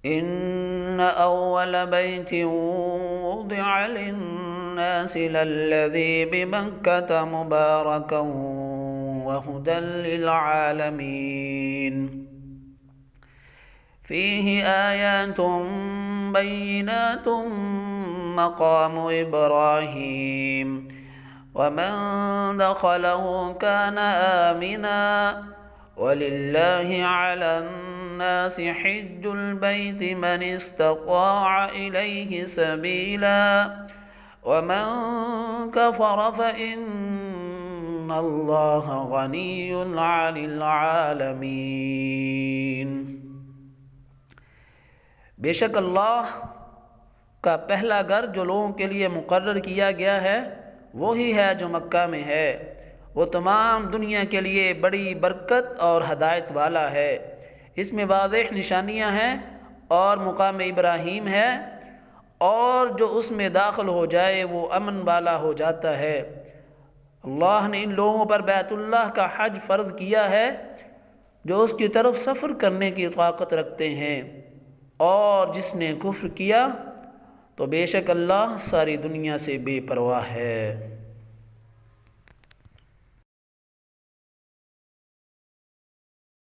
इन्न अव्वल बैतिन वुदिअ लिन्नासि लल्लज़ी बिबक्कत मुबारकन व हुदल लिलआलमीन फ़ीहि आयातुन बय्यिनातुन मक़ामु इब्राहीम वमन दख़लहु कान आमिना वलिल्लाहि अलन्नासि हिज्जुल बैति मन इस्तताअ इलैहि सबीला वमन कफ़र फ़इन्नल्लाह गनिय्युन अनिल आलमीन। बेशक अल्लाह का पहला घर जो लोगों के लिए मुकर्रर किया गया है वही है जो मक्का में है। वो तमाम दुनिया के लिए बड़ी बरकत और हदायत वाला है। इसमें वाज़ेह निशानियां हैं और मुकाम इब्राहीम है, और जो उसमें दाखिल हो जाए वो अमन वाला हो जाता है। अल्लाह ने इन लोगों पर बैतुल्लाह का हज फ़र्ज़ किया है जो उसकी तरफ सफ़र करने की ताकत रखते हैं, और जिसने कुफ्र किया तो बेशक अल्लाह सारी दुनिया से बेपरवाह है।